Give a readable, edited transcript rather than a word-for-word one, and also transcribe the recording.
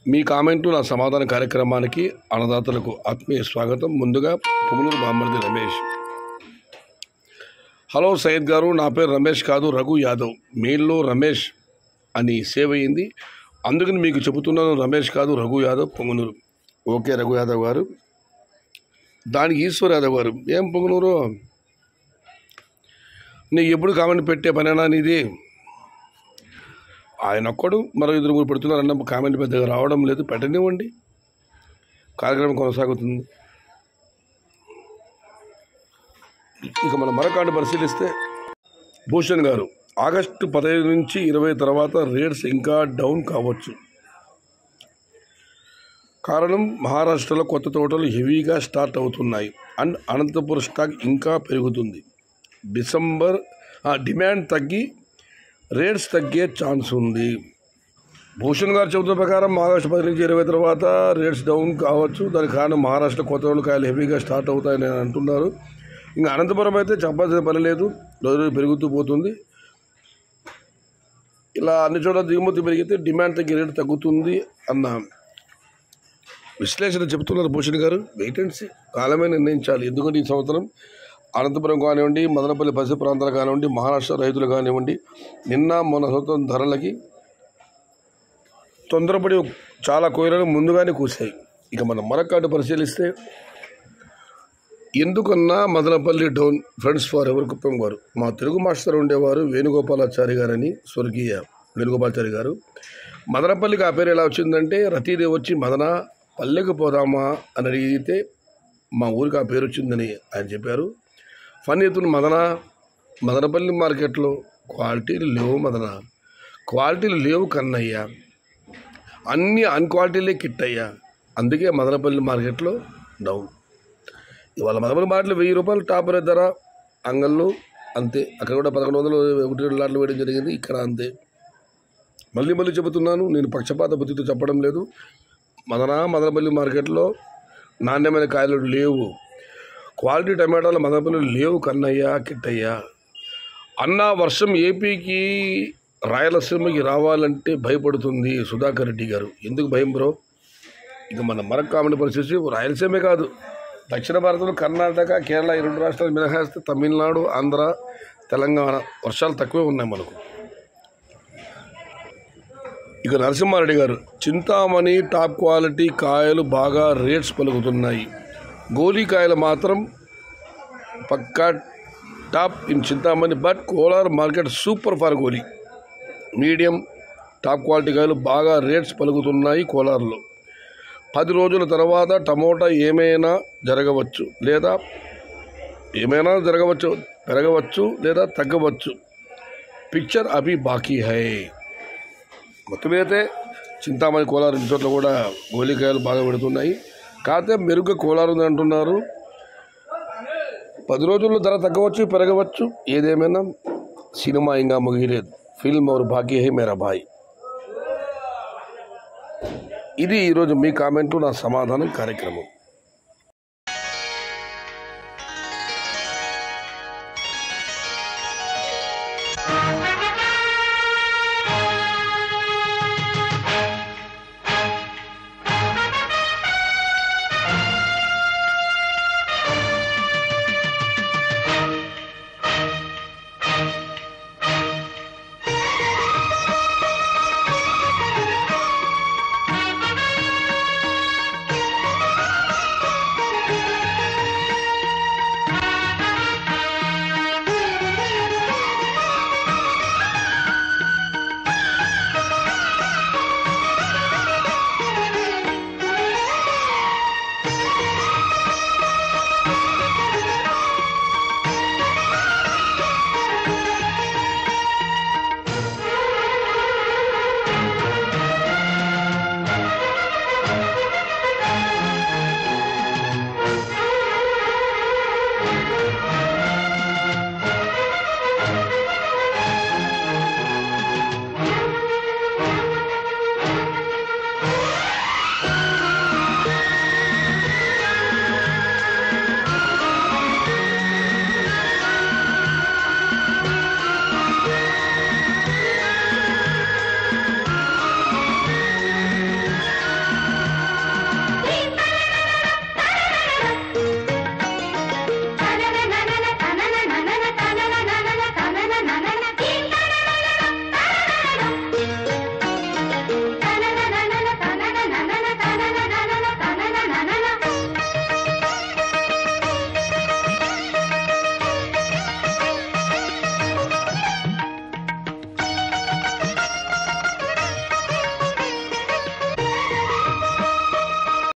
మీ కామెంటు నా సమాధాన కార్యక్రమానికి అన్నదాతలకు ఆత్మీయ స్వాగతం. ముందుగా పుంగనూరు బామ్మర్ది రమేష్. హలో సయ్యద్ గారు, నా పేరు రమేష్ కాదు రఘు యాదవ్. మెయిల్లో రమేష్ అని సేవ్ అయ్యింది, అందుకని మీకు చెబుతున్నాను. రమేష్ కాదు రఘు యాదవ్, పుంగనూరు. ఓకే రఘు యాదవ్ గారు, దానికి ఈశ్వర్ యాదవ్ గారు. ఏం పుంగనూరు, నీకు ఎప్పుడు కామెంట్ పెట్టే పనేనా నీది? ఆయన ఒక్కడు మరో ఇద్దరు ముగ్గురు పెడుతున్నారు అన్న కామెంట్ పెద్దగా రావడం లేదు. పెట్టనివ్వండి, కార్యక్రమం కొనసాగుతుంది. ఇక మనం మరొకటి పరిశీలిస్తే, భూషణ్ గారు, ఆగస్టు 15 నుంచి 20 తర్వాత రేట్స్ ఇంకా డౌన్ కావచ్చు. కారణం మహారాష్ట్రలో కొత్త తోటలు హెవీగా స్టార్ట్ అవుతున్నాయి అండ్ అనంతపురం స్టాక్ ఇంకా పెరుగుతుంది. డిమాండ్ తగ్గి రేట్స్ తగ్గే ఛాన్స్ ఉంది. భూషణ్ గారు చెబుతున్న ప్రకారం ఆగస్టు 10 నుంచి 20 తర్వాత రేట్స్ డౌన్ కావచ్చు. దానికి కారణం మహారాష్ట్ర కొత్త తోటలు కాయలు హెవీగా స్టార్ట్ అవుతాయని అంటున్నారు. ఇంకా అనంతపురం అయితే చెప్పాల్సిన పని లేదు, రోజు పెరుగుతూ పోతుంది. ఇలా అన్ని చోట్ల దిగుమతి పెరిగితే డిమాండ్ తగ్గి రేటు తగ్గుతుంది అన్న విశ్లేషణ చెబుతున్నారు భూషణ్ గారు. వెయిట్ అండ్ సీ, కాలమే నిర్ణయించాలి. ఎందుకంటే ఈ సంవత్సరం అనంతపురం కానివ్వండి, మదనపల్లి పరిసర ప్రాంతాలు కానివ్వండి, మహారాష్ట్ర రైతులు కానివ్వండి, నిన్న మొన్న సంవత్సరం ధరలకి తొందరపడి చాలా కోయిలను ముందుగానే కూసాయి. ఇక మనం మరొకటి పరిశీలిస్తే, ఎందుకన్నా Madanapalle down friends for ever Kuppam వారు, మా తెలుగు మాస్టర్ ఉండేవారు వేణుగోపాలాచారి గారని, స్వర్గీయ వేణుగోపాలాచారి గారు. మదనపల్లికి ఆ పేరు ఎలా వచ్చిందంటే, రతీదేవి వచ్చి మదన పల్లెకు పోదామా అని అడిగితే మా ఊరికి ఆ పేరు వచ్చిందని ఆయన చెప్పారు. ఫన్ ఎత్తున మదనపల్లి మార్కెట్లో క్వాలిటీలు లేవు మదన, క్వాలిటీలు లేవు కన్నయ్య, అన్ని అన్క్వాలిటీలే కిట్టయ్యా. అందుకే మదనపల్లి మార్కెట్లో డౌన్. ఇవాళ మదనపల్లి మార్కెట్లో 1000 రూపాయలు టాప్ రేట్ ధర అంగళ్ళు, అంతే. అక్కడ కూడా 1100 1 లాట్లు వేయడం జరిగింది, ఇక్కడ అంతే. మళ్ళీ చెబుతున్నాను, నేను పక్షపాత బుద్ధితో చెప్పడం లేదు. మదనపల్లి మార్కెట్లో నాణ్యమైన కాయలు లేవు, క్వాలిటీ టమాటాలు మదనపల్లి లేవు కన్నయ్య, కిట్టయ్య. అన్న వర్షం ఏపీకి రాయలసీమకి రావాలంటే భయపడుతుంది సుధాకర్ రెడ్డి గారు. ఎందుకు భయం బ్రో? ఇక మన మరొక కామెంట్ పరిస్థితి, రాయలసీమే కాదు, దక్షిణ భారతంలో కర్ణాటక, కేరళ ఈ 2 రాష్ట్రాలు మినహాయిస్తే తమిళనాడు, ఆంధ్ర, తెలంగాణ వర్షాలు తక్కువే ఉన్నాయి మనకు. ఇక నరసింహారెడ్డి గారు, చింతామణి టాప్ క్వాలిటీ కాయలు బాగా రేట్స్ పలుకుతున్నాయి. గోలీ కాయలు మాత్రం పక్కా top in Chintamani, but Kolar market super for గోలీ. మీడియం టాప్ క్వాలిటీ కాయలు బాగా రేట్స్ పలుకుతున్నాయి కోలార్లో. 10 రోజుల తర్వాత టమోటా ఏమైనా జరగవచ్చు, పెరగవచ్చు లేదా తగ్గవచ్చు. పిక్చర్ అభి బాకీ హై. మొత్తమైతే చింతామణి, కోలార్ 2 చోట్ల కూడా గోలికాయలు బాగా పెడుతున్నాయి. కాకపోతే మెరుగ్గా కోలార్ ఉంది అంటున్నారు. 10 రోజుల్లో ధర తగ్గవచ్చు, పెరగవచ్చు. ఏదేమైనా సినిమా ఇంకా ముగిలేదు. ఫిల్మ్ और బాకీ హై మేరా భాయ్. ఇది ఈరోజు మీ కామెంటు నా సమాధానం కార్యక్రమం.